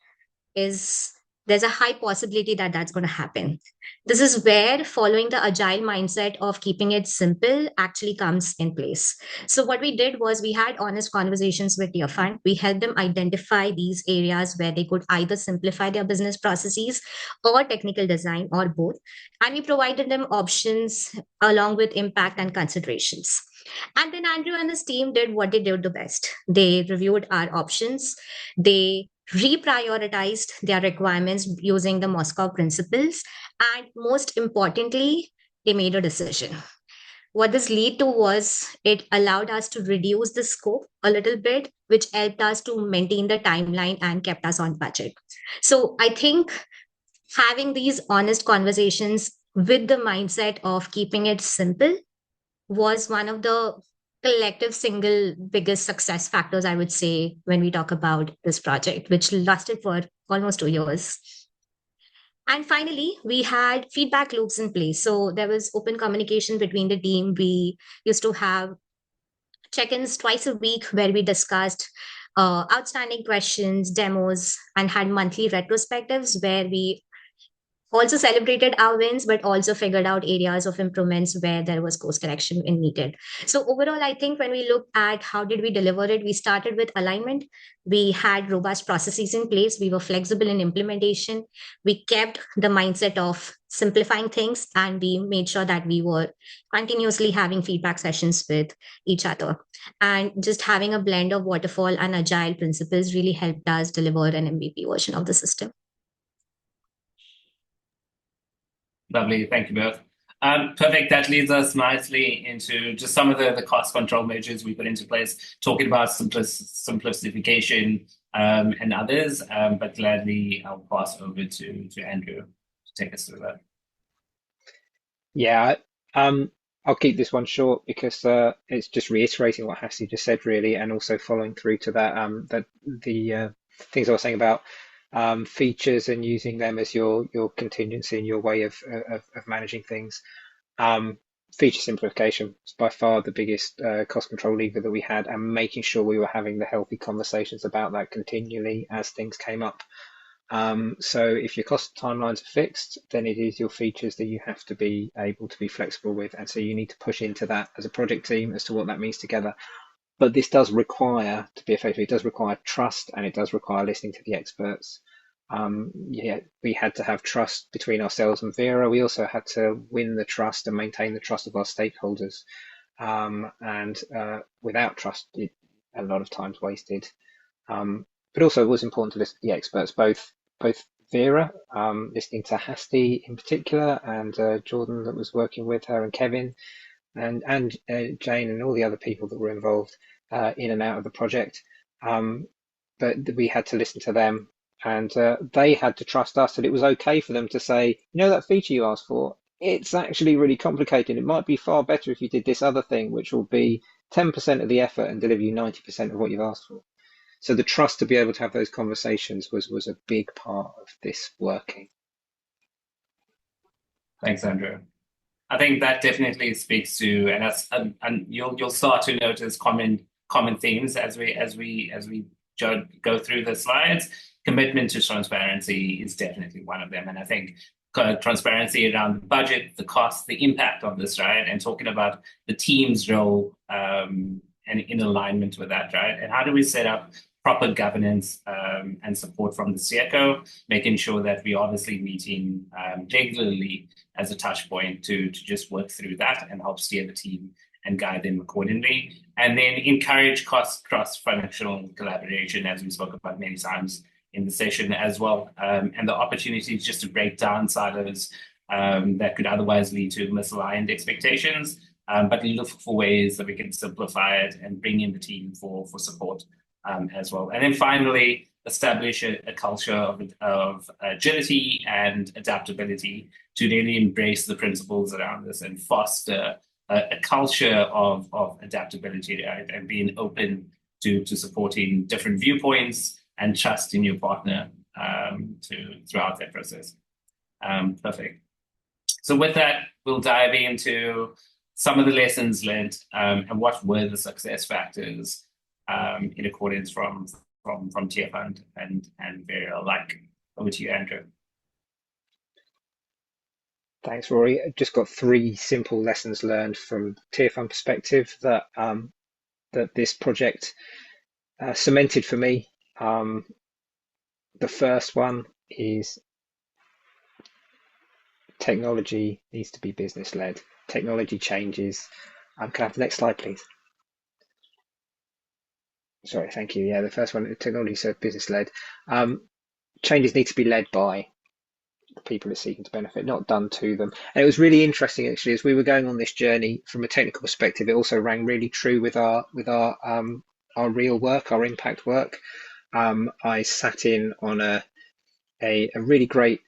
Speaker 3: is there's a high possibility that that's going to happen. This is where following the agile mindset of keeping it simple actually comes in place. So what we did was we had honest conversations with Tearfund. We helped them identify these areas where they could either simplify their business processes or technical design or both. And we provided them options along with impact and considerations. And then Andrew and his team did what they did the best. They reviewed our options. They reprioritized their requirements using the Moscow principles. And most importantly, they made a decision. What this led to was it allowed us to reduce the scope a little bit, which helped us to maintain the timeline and kept us on budget. So I think having these honest conversations with the mindset of keeping it simple was one of the collective single biggest success factors, I would say, when we talk about this project, which lasted for almost 2 years. And finally, we had feedback loops in place. So there was open communication between the team. We used to have check ins twice a week where we discussed outstanding questions, demos, and had monthly retrospectives where we also celebrated our wins, but also figured out areas of improvements where there was course correction in needed. So overall, I think when we look at how did we deliver it, we started with alignment. We had robust processes in place. We were flexible in implementation. We kept the mindset of simplifying things, and we made sure that we were continuously having feedback sessions with each other. And just having a blend of waterfall and agile principles really helped us deliver an MVP version of the system.
Speaker 1: Lovely, thank you both. Perfect, that leads us nicely into just some of the cost control measures we put into place, talking about simplification and others, but gladly I'll pass over to Andrew to take us through that.
Speaker 2: Yeah, I'll keep this one short because it's just reiterating what Hasti just said, really, and also following through to that the things I was saying about features and using them as your contingency and your way of managing things. Feature simplification is by far the biggest cost control lever that we had, and making sure we were having the healthy conversations about that continually as things came up. So if your cost timelines are fixed, then it is your features that you have to be able to be flexible with, and so you need to push into that as a project team as to what that means together. But this does require, to be effective, it does require trust, and it does require listening to the experts. Yeah, we had to have trust between ourselves and Vera. We also had to win the trust and maintain the trust of our stakeholders. And without trust, a lot of time's wasted. But also it was important to listen to the experts, both Vera, listening to Hasti in particular, and Jordan that was working with her, and Kevin, and Jane and all the other people that were involved in and out of the project. But we had to listen to them, and they had to trust us that it was okay for them to say, you know, that feature you asked for, it's actually really complicated. It might be far better if you did this other thing, which will be 10% of the effort and deliver you 90% of what you've asked for. So the trust to be able to have those conversations was a big part of this working.
Speaker 1: Thanks, Andrew. I think that definitely speaks to, and that's, and you'll start to notice common themes as we go through the slides. Commitment to transparency is definitely one of them, and I think transparency around the budget, the cost, the impact of this, right, and talking about the team's role and in alignment with that, right, and how do we set up proper governance and support from the CECO, making sure that we're obviously meeting regularly as a touch point to just work through that and help steer the team and guide them accordingly. And then encourage cross-functional collaboration, as we spoke about many times in the session as well, and the opportunities just to break down silos that could otherwise lead to misaligned expectations, but look for ways that we can simplify it and bring in the team for support as well. And then finally, establish a culture of agility and adaptability to really embrace the principles around this and foster a culture of adaptability, right? And being open to supporting different viewpoints and trusting your partner throughout that process. Perfect. So with that, we'll dive into some of the lessons learned and what were the success factors in accordance from Tearfund and Vera. Over to you, Andrew.
Speaker 2: Thanks, Rory. I've just got 3 simple lessons learned from Tearfund perspective that that this project cemented for me. The first one is technology needs to be business led. Technology changes. Can I have the next slide, please? Sorry, thank you. Yeah, the first one, technology so business led. Changes need to be led by the people who are seeking to benefit, not done to them. And it was really interesting actually as we were going on this journey from a technical perspective. It also rang really true with our real work, our impact work. I sat in on a really great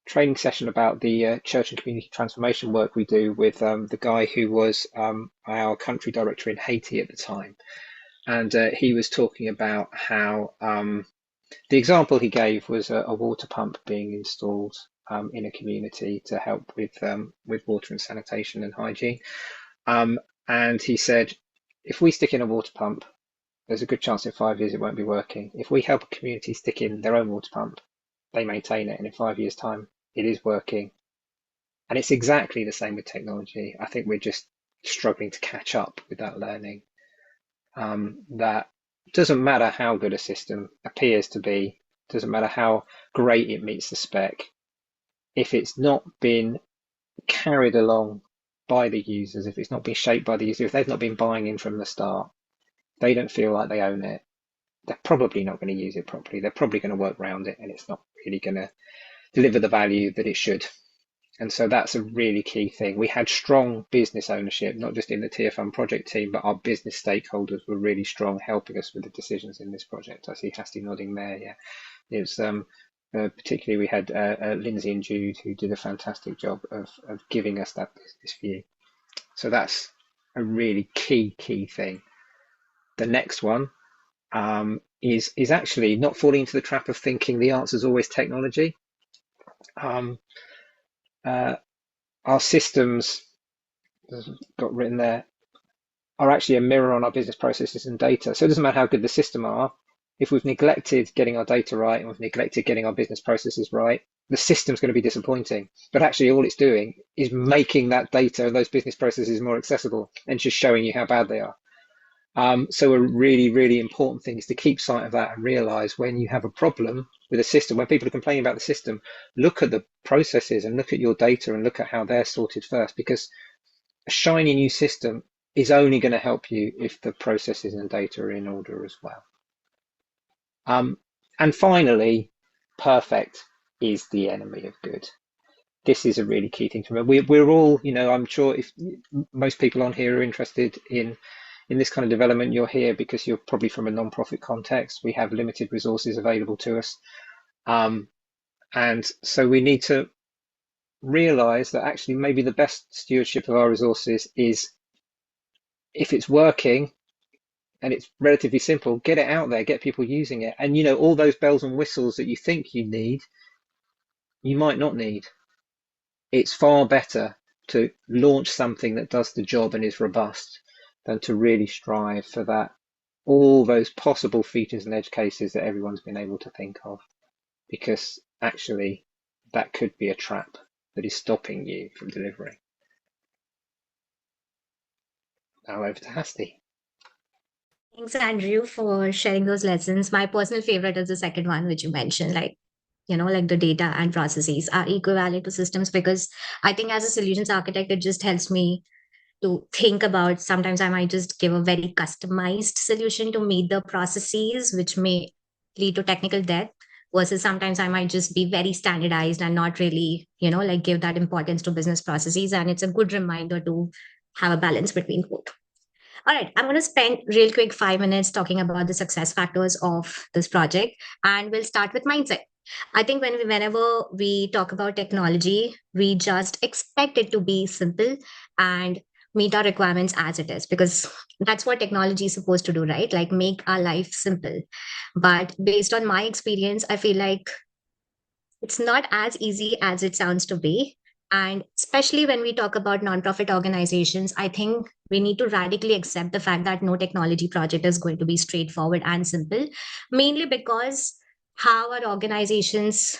Speaker 2: training session about the church and community transformation work we do with the guy who was our country director in Haiti at the time. And he was talking about how the example he gave was a water pump being installed in a community to help with water and sanitation and hygiene. And he said, if we stick in a water pump, there's a good chance in 5 years it won't be working. If we help a community stick in their own water pump, they maintain it, and in 5 years' time, It is working. And it's exactly the same with technology. I think we're just struggling to catch up with that learning. That doesn't matter how good a system appears to be, doesn't matter how great it meets the spec. If it's not been carried along by the users, if it's not been shaped by the user, if they've not been buying in from the start, they don't feel like they own it, they're probably not going to use it properly. They're probably going to work around it, and it's not really going to deliver the value that it should. And so that's a really key thing. We had strong business ownership, not just in the Tearfund project team, but our business stakeholders were really strong, helping us with the decisions in this project. I see Hasti nodding there. Yeah, it's particularly we had Lindsay and Jude, who did a fantastic job of giving us that business view. So that's a really key thing. The next one is actually not falling into the trap of thinking the answer is always technology. Our systems, got written there, are actually a mirror on our business processes and data. So it doesn't matter how good the system are. If we've neglected getting our data right and we've neglected getting our business processes right, the system's going to be disappointing. But actually all it's doing is making that data and those business processes more accessible and just showing you how bad they are. So a really important thing is to keep sight of that and realize when you have a problem with a system, when people are complaining about the system, look at the processes and look at your data and look at how they're sorted first, because a shiny new system is only going to help you if the processes and data are in order as well. And finally, perfect is the enemy of good. This is a really key thing to remember. We're all, I'm sure if most people on here are interested in this kind of development, you're here because you're probably from a non-profit context. We have limited resources available to us. And so we need to realize that actually maybe the best stewardship of our resources is, if it's working and it's relatively simple, get it out there, get people using it. And, all those bells and whistles that you think you need, you might not need. It's far better to launch something that does the job and is robust than to really strive for that, all those possible features and edge cases that everyone's been able to think of, because actually that could be a trap that is stopping you from delivering. Now over to Hasti.
Speaker 3: Thanks, Andrew, for sharing those lessons. My personal favorite is the second one, which you mentioned, like the data and processes are equivalent to systems, because I think as a solutions architect, it just helps me to think about, sometimes I might just give a very customized solution to meet the processes, which may lead to technical debt, versus sometimes I might just be very standardized and not really, give that importance to business processes. And it's a good reminder to have a balance between both. All right, I'm going to spend real quick 5 minutes talking about the success factors of this project, and we'll start with mindset. I think whenever we talk about technology, we just expect it to be simple and meet our requirements as it is, because that's what technology is supposed to do, right? Like make our life simple. But based on my experience, I feel like it's not as easy as it sounds to be. And especially when we talk about nonprofit organizations, I think we need to radically accept the fact that no technology project is going to be straightforward and simple, mainly because how our organizations'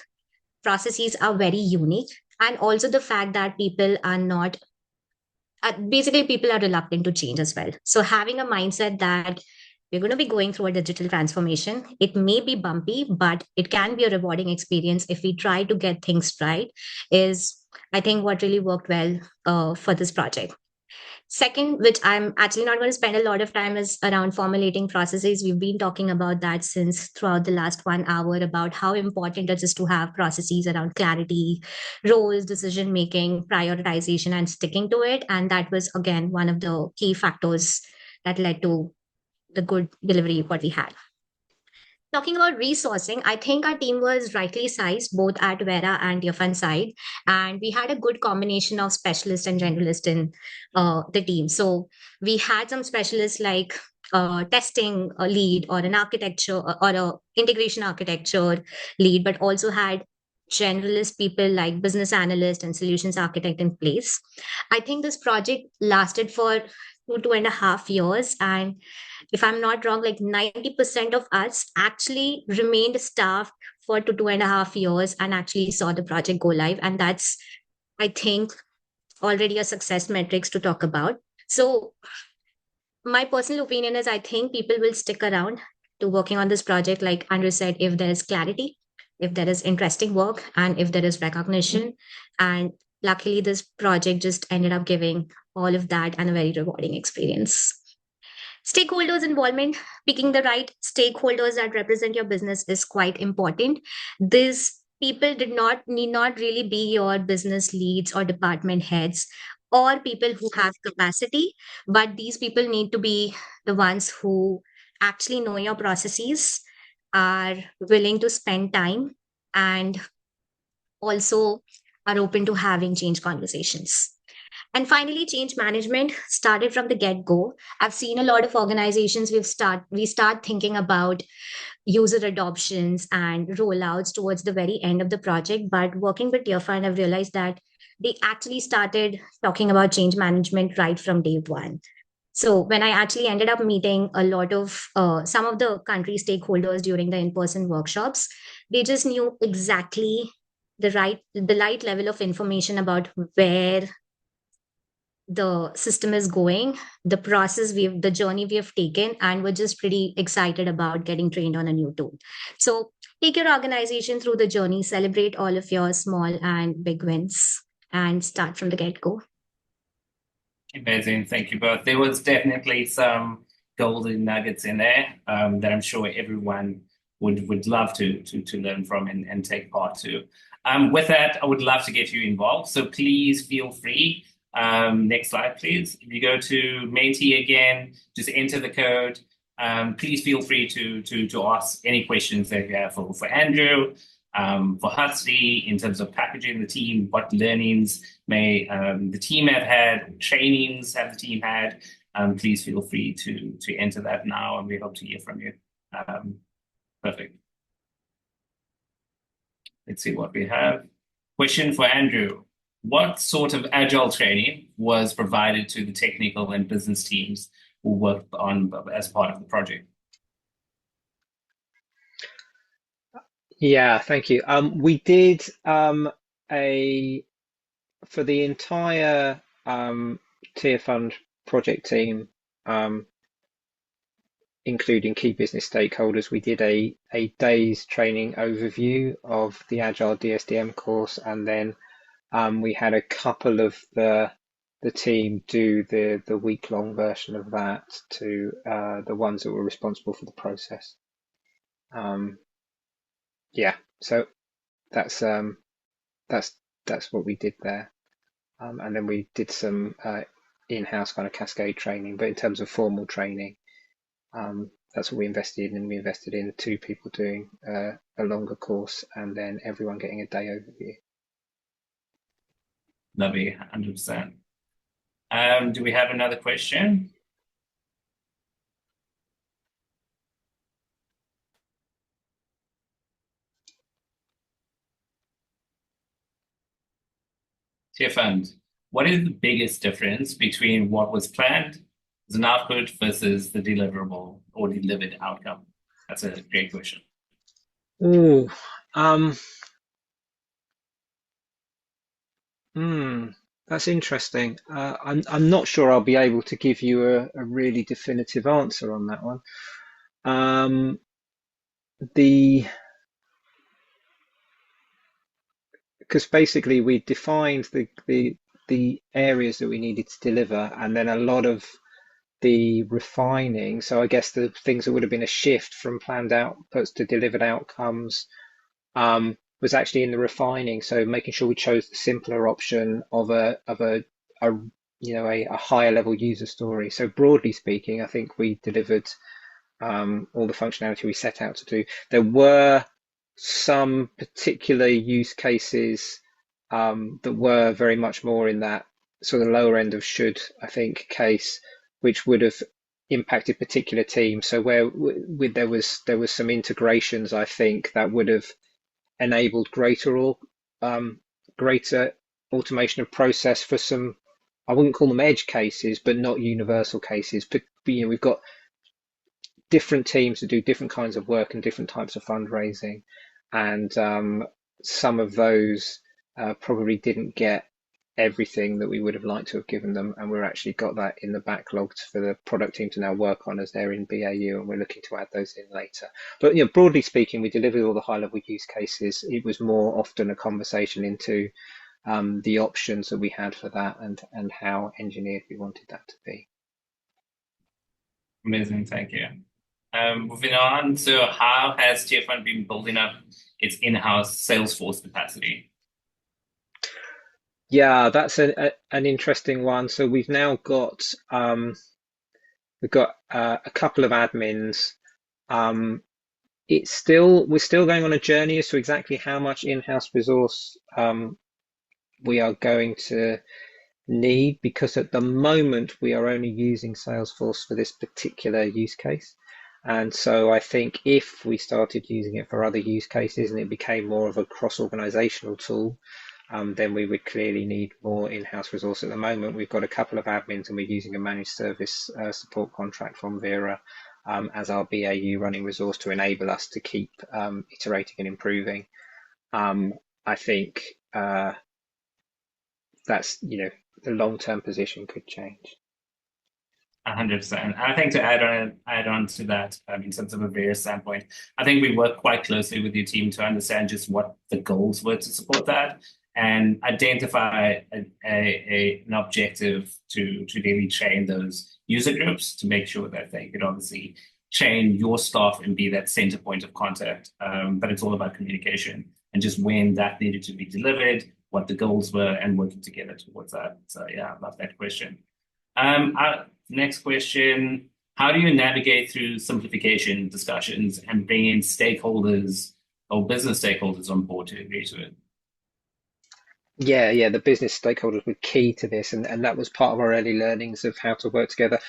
Speaker 3: processes are very unique. And also the fact that people are not, basically people are reluctant to change as well. So having a mindset that we're going to be going through a digital transformation, it may be bumpy, but it can be a rewarding experience if we try to get things right, is I think what really worked well for this project. Second, which I'm actually not going to spend a lot of time, is around formulating processes. We've been talking about that since throughout the last 1 hour, about how important it is to have processes around clarity, roles, decision-making, prioritization, and sticking to it. And that was, again, one of the key factors that led to the good delivery what we had. Talking about resourcing, I think our team was rightly sized both at Vera and Tearfund side, and we had a good combination of specialists and generalists in the team. So we had some specialists like testing a lead, or an architecture or a integration architecture lead, but also had generalist people like business analyst and solutions architect in place. I think this project lasted for 2.5 years, and if I'm not wrong, like 90% of us actually remained staffed for 2.5 years and actually saw the project go live. And that's, I think, already a success metrics to talk about. So my personal opinion is I think people will stick around to working on this project. Like Andrew said, if there is clarity, if there is interesting work, and if there is recognition. And luckily, this project just ended up giving all of that and a very rewarding experience. Stakeholders involvement, picking the right stakeholders that represent your business is quite important. These people need not really be your business leads or department heads or people who have capacity, but these people need to be the ones who actually know your processes, are willing to spend time, and also are open to having change conversations. And finally, change management started from the get-go. I've seen a lot of organizations we start thinking about user adoptions and rollouts towards the very end of the project. But working with Tearfund, I've realized that they actually started talking about change management right from day one. So when I actually ended up meeting a lot of some of the country stakeholders during the in-person workshops, they just knew exactly the right level of information about where the system is going, the the journey we have taken, and we're just pretty excited about getting trained on a new tool. So take your organization through the journey, celebrate all of your small and big wins, and start from the get-go.
Speaker 1: Amazing. Thank you both. There was definitely some golden nuggets in there that I'm sure everyone would love to learn from and take part to. With that, I would love to get you involved. So please feel free. Next slide, please. If you go to Menti again, just enter the code. Please feel free to ask any questions that you have for Andrew, for Hasti, in terms of packaging the team, what learnings may the team have had, trainings have the team had. Please feel free to enter that now, and we hope to hear from you. Perfect. Let's see what we have. Question for Andrew. What sort of agile training was provided to the technical and business teams who worked on as part of the project?
Speaker 2: Yeah, thank you. We did for the entire Tearfund project team, including key business stakeholders, we did a day's training overview of the Agile DSDM course, and then we had a couple of the team do the week-long version of that to the ones that were responsible for the process. Yeah, so that's what we did there, and then we did some in-house kind of cascade training. But in terms of formal training, that's what we invested in, and we invested in 2 people doing a longer course, and then everyone getting a day overview.
Speaker 1: Lovely, 100%. Do we have another question? Tearfund, what is the biggest difference between what was planned as an output versus the deliverable or delivered outcome? That's a great question.
Speaker 2: Ooh, that's interesting. I'm not sure I'll be able to give you a really definitive answer on that one. Because basically we defined the areas that we needed to deliver, and then a lot of the refining. So I guess the things that would have been a shift from planned outputs to delivered outcomes was actually in the refining. So making sure we chose the simpler option of a higher level user story. So broadly speaking, I think we delivered all the functionality we set out to do. There were some particular use cases that were very much more in that sort of lower end of should, I think, case, which would have impacted particular teams. So where there was some integrations, I think, that would have enabled greater automation of process for some, I wouldn't call them edge cases, but not universal cases. But we've got different teams that do different kinds of work and different types of fundraising. and some of those probably didn't get everything that we would have liked to have given them, and we're actually got that in the backlog for the product team to now work on as they're in BAU, and we're looking to add those in later. But broadly speaking, we delivered all the high-level use cases. It was more often a conversation into the options that we had for that and how engineered we wanted that to be.
Speaker 1: Amazing, thank you. Moving on, so how has Tearfund been building up its in-house Salesforce capacity?
Speaker 2: Yeah, that's an interesting one. So we've now got a couple of admins. We're still going on a journey as to exactly how much in-house resource we are going to need, because at the moment we are only using Salesforce for this particular use case. And so I think if we started using it for other use cases and it became more of a cross-organizational tool, then we would clearly need more in-house resource. At the moment, we've got a couple of admins and we're using a managed service support contract from Vera as our BAU running resource to enable us to keep iterating and improving. I think that's, the long-term position could change.
Speaker 1: 100%. I think to add on to that, in terms of a Vera standpoint, I think we work quite closely with your team to understand just what the goals were to support that and identify an objective to really train those user groups to make sure that they could obviously train your staff and be that center point of contact. But it's all about communication and just when that needed to be delivered, what the goals were, and working together towards that. So yeah, I love that question. Next question, how do you navigate through simplification discussions and bring in stakeholders or business stakeholders on board to agree to it?
Speaker 2: Yeah, the business stakeholders were key to this, and that was part of our early learnings of how to work together.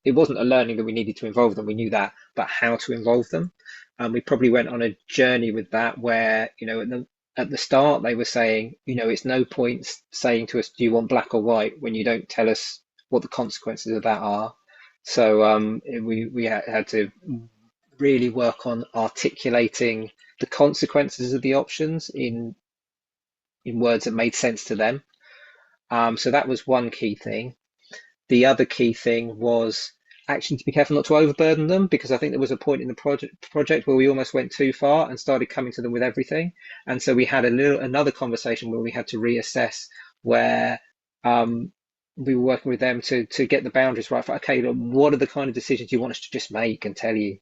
Speaker 2: It wasn't a learning that we needed to involve them, we knew that, but how to involve them. And we probably went on a journey with that where, at the start they were saying, it's no point saying to us, do you want black or white, when you don't tell us what the consequences of that are. So we had to really work on articulating the consequences of the options in words that made sense to them. So that was one key thing. The other key thing was actually to be careful not to overburden them, because I think there was a point in the project where we almost went too far and started coming to them with everything. And so we had another conversation where we had to reassess where we were working with them to get the boundaries right for, okay, look, what are the kind of decisions you want us to just make and tell you?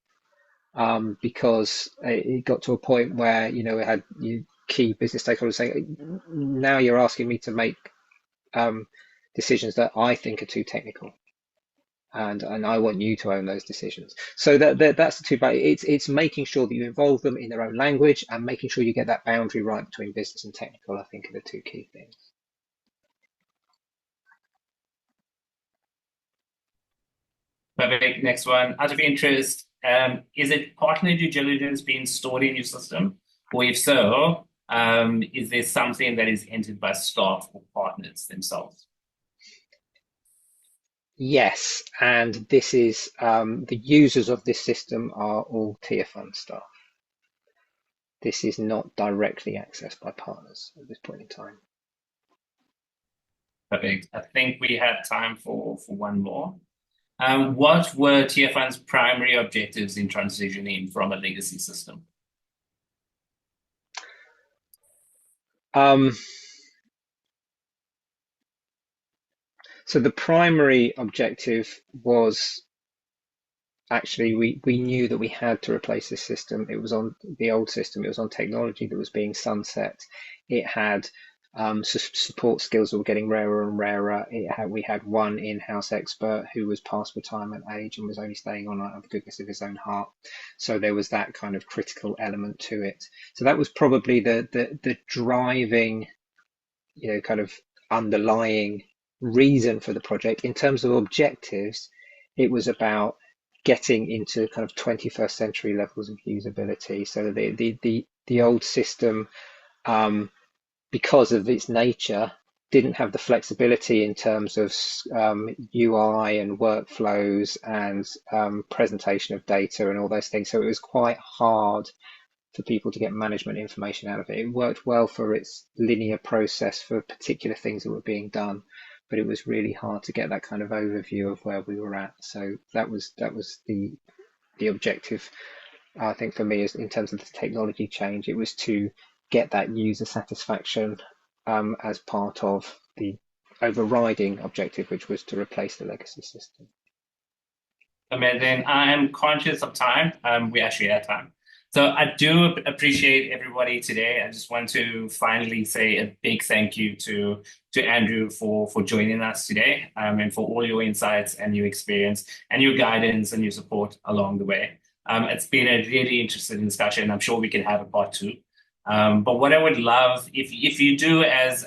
Speaker 2: Because it got to a point where, we had key business stakeholders saying, now you're asking me to make decisions that I think are too technical. And I want you to own those decisions. So that's the two. But it's making sure that you involve them in their own language and making sure you get that boundary right between business and technical, I think, are the two key things.
Speaker 1: Perfect. Next one, out of interest, is it partner due diligence being stored in your system? Or if so, is there something that is entered by staff or partners themselves?
Speaker 2: Yes, and this is the users of this system are all Tearfund staff. This is not directly accessed by partners at this point in time.
Speaker 1: Perfect. I think we have time for one more. What were Tearfund's primary objectives in transitioning from a legacy system? So the primary objective was actually we knew that we had to replace this system. It was on the old system. It was on technology that was being sunset. It had support skills that were getting rarer and rarer. We had one in-house expert who was past retirement age and was only staying on out of the goodness of his own heart. So there was that kind of critical element to it. So that was probably the driving, kind of underlying reason for the project. In terms of objectives, it was about getting into kind of 21st century levels of usability. So the old system, because of its nature, didn't have the flexibility in terms of UI and workflows and presentation of data and all those things. So it was quite hard
Speaker 2: for people to get management information out of it. It worked well for its linear process for particular things that were being done, but it was really hard to get that kind of overview of where we were at. So that was the objective, I think, for me, is in terms of the technology change. It was to get that user satisfaction as part of the overriding objective, which was to replace the legacy system.
Speaker 1: Amazing. I'm conscious of time. We actually have time. So I do appreciate everybody today. I just want to finally say a big thank you to Andrew for joining us today, and for all your insights and your experience and your guidance and your support along the way. It's been a really interesting discussion. I'm sure we can have a part 2. But what I would love, if you do as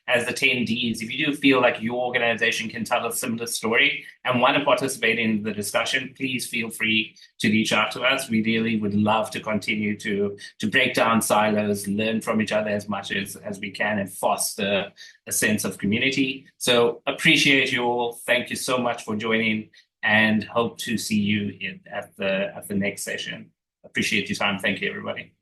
Speaker 1: attendees, if you do feel like your organization can tell a similar story and want to participate in the discussion, please feel free to reach out to us. We really would love to continue to break down silos, learn from each other as much as we can, and foster a sense of community. So appreciate you all. Thank you so much for joining, and hope to see you at the next session. Appreciate your time. Thank you, everybody.